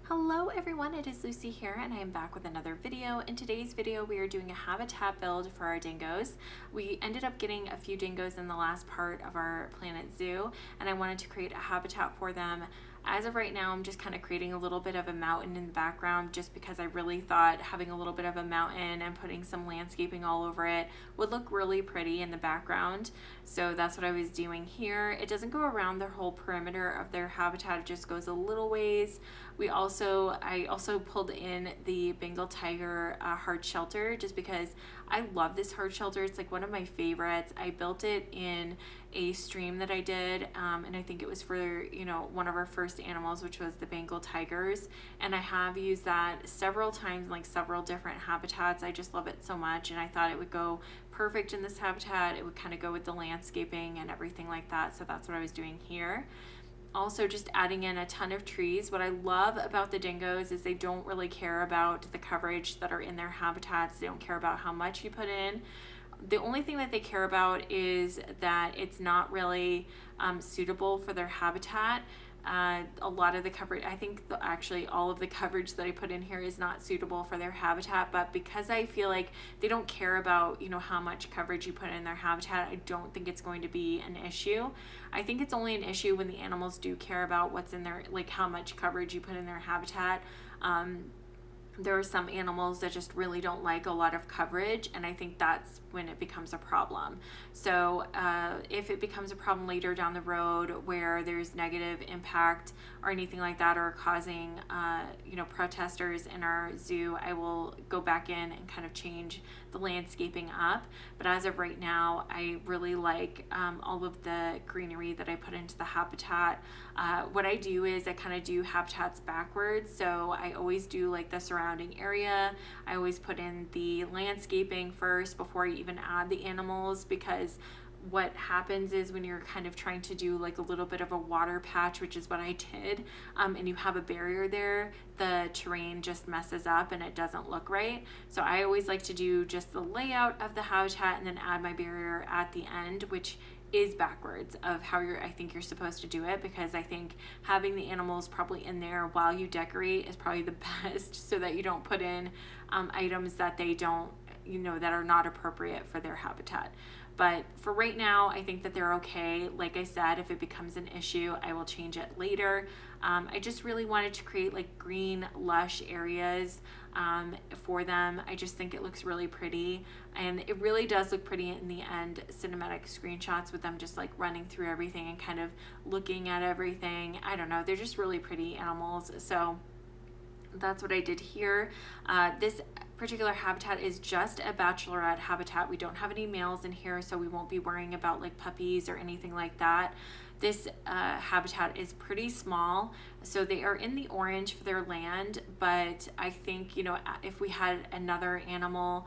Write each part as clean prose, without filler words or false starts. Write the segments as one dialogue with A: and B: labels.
A: Hello everyone, it is Lucy here and I am back with another video. In today's video we are doing a habitat build for our dingoes. We ended up getting a few dingoes in the last part of our Planet Zoo and I wanted to create a habitat for them. As of right now, I'm just kind of creating a little bit of a mountain in the background just because I really thought having a little bit of a mountain and putting some landscaping all over it would look really pretty in the background. So that's what I was doing here. It doesn't go around their whole perimeter of their habitat, it just goes a little ways. I also pulled in the Bengal tiger hard shelter just because I love this hard shelter. It's like one of my favorites. I built it in a stream that I did and I think it was for one of our first animals, which was the Bengal tigers, and I have used that several times, like several different habitats. I just love it so much and I thought it would go perfect in this habitat. It would kind of go with the landscaping and everything like that, so that's what I was doing here. Also just adding in a ton of trees. What I love about the dingoes is they don't really care about the coverage that are in their habitats. They don't care about how much you put in. The only thing that they care about is that it's not really suitable for their habitat. A lot of the coverage, I think actually all of the coverage that I put in here is not suitable for their habitat, but because I feel like they don't care about how much coverage you put in their habitat, I don't think it's going to be an issue. I think it's only an issue when the animals do care about what's in their, like how much coverage you put in their habitat. There are some animals that just really don't like a lot of coverage, and I think that's when it becomes a problem. So if it becomes a problem later down the road where there's negative impact or anything like that, or causing protesters in our zoo, I will go back in and kind of change the landscaping up. But as of right now, I really like all of the greenery that I put into the habitat. What I do is I kind of do habitats backwards, so I always do like the surrounding area. I always put in the landscaping first before I even add the animals, because what happens is when you're kind of trying to do like a little bit of a water patch, which is what I did, and you have a barrier there, the terrain just messes up and it doesn't look right. So I always like to do just the layout of the habitat and then add my barrier at the end, which is backwards of how I think you're supposed to do it, because I think having the animals probably in there while you decorate is probably the best, so that you don't put in items that they don't, that are not appropriate for their habitat. But for right now, I think that they're okay. Like I said, if it becomes an issue, I will change it later. I just really wanted to create like green, lush areas for them. I just think it looks really pretty, and it really does look pretty in the end cinematic screenshots with them just like running through everything and kind of looking at everything. I don't know, they're just really pretty animals. So that's what I did here. This particular habitat is just a bachelorette habitat. We don't have any males in here, so we won't be worrying about like puppies or anything like that. This habitat is pretty small, so they are in the orange for their land, but I think if we had another animal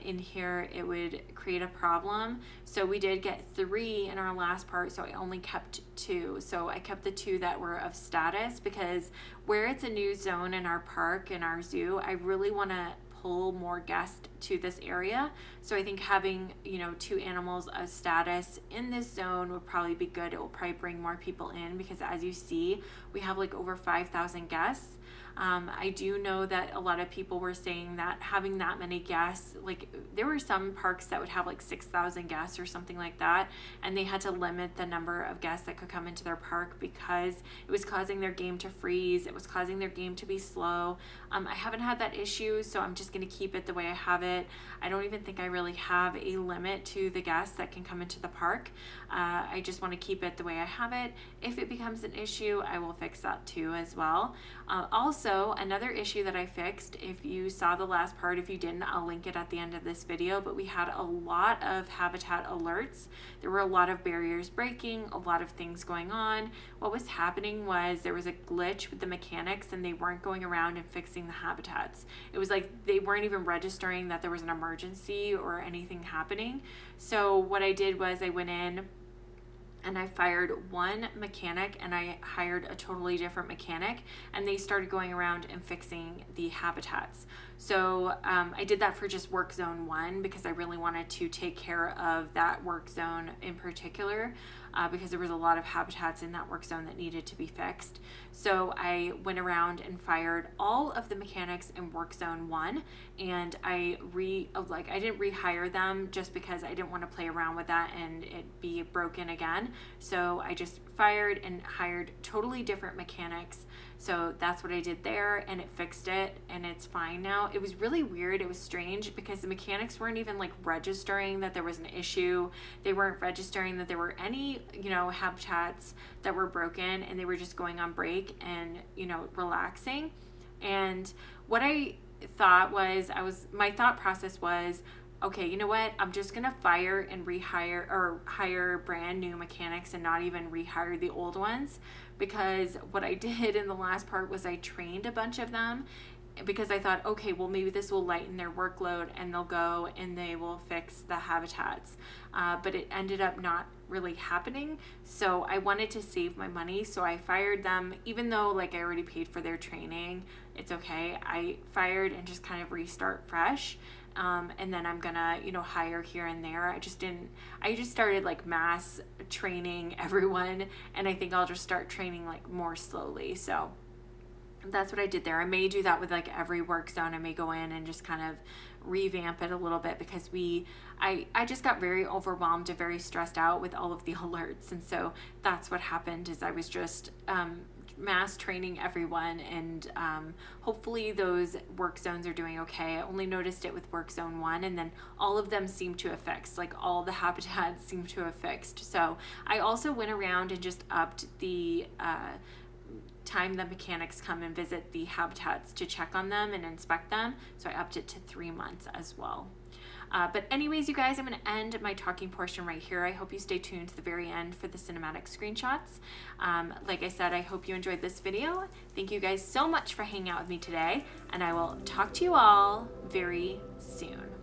A: in here, it would create a problem. So we did get 3 in our last part, so I only kept 2. So I kept the 2 that were of status, because where it's a new zone in our park, in our zoo, I really want to pull more guests to this area. So I think having 2 animals of status in this zone would probably be good. It will probably bring more people in, because as you see, we have like over 5,000 guests. I do know that a lot of people were saying that having that many guests, like there were some parks that would have like 6,000 guests or something like that, and they had to limit the number of guests that could come into their park because it was causing their game to freeze. It was causing their game to be slow. I haven't had that issue, so I'm just going to keep it the way I have it. I don't even think I really have a limit to the guests that can come into the park. I just want to keep it the way I have it. If it becomes an issue, I will fix that too as well. Also, another issue that I fixed, if you saw the last part, if you didn't, I'll link it at the end of this video, but we had a lot of habitat alerts. There were a lot of barriers breaking, a lot of things going on. What was happening was there was a glitch with the mechanics, and they weren't going around and fixing the habitats. It was like they weren't even registering that there was an emergency or anything happening. So what I did was I went in and I fired one mechanic and I hired a totally different mechanic, and they started going around and fixing the habitats. So I did that for just work zone 1 because I really wanted to take care of that work zone in particular. because there was a lot of habitats in that work zone that needed to be fixed. So I went around and fired all of the mechanics in work zone 1, and I didn't rehire them just because I didn't want to play around with that and it be broken again. So I just fired and hired totally different mechanics. So that's what I did there, and it fixed it, and it's fine now. It was really weird. It was strange because the mechanics weren't even like registering that there was an issue. They weren't registering that there were any, habitats that were broken, and they were just going on break and, relaxing. And what I thought was, my thought process was, okay, you know what? I'm just going to fire and rehire or hire brand new mechanics and not even rehire the old ones, because what I did in the last part was I trained a bunch of them because I thought, okay, well, maybe this will lighten their workload and they'll go and they will fix the habitats. But it ended up not really happening. So I wanted to save my money. So I fired them, even though like I already paid for their training. It's okay. I fired and just kind of restart fresh. And then I'm gonna, hire here and there. I just started like mass training everyone, and I think I'll just start training like more slowly. So that's what I did there. I may do that with like every work zone. I may go in and just kind of revamp it a little bit because I just got very overwhelmed and very stressed out with all of the alerts. And so that's what happened is I was just, mass training everyone, and hopefully those work zones are doing okay. I only noticed it with work zone 1, and then all of them seem to have fixed, like all the habitats seem to have fixed. So I also went around and just upped the time the mechanics come and visit the habitats to check on them and inspect them. So I upped it to 3 months as well. But anyways, you guys, I'm going to end my talking portion right here. I hope you stay tuned to the very end for the cinematic screenshots. Like I said, I hope you enjoyed this video. Thank you guys so much for hanging out with me today, and I will talk to you all very soon.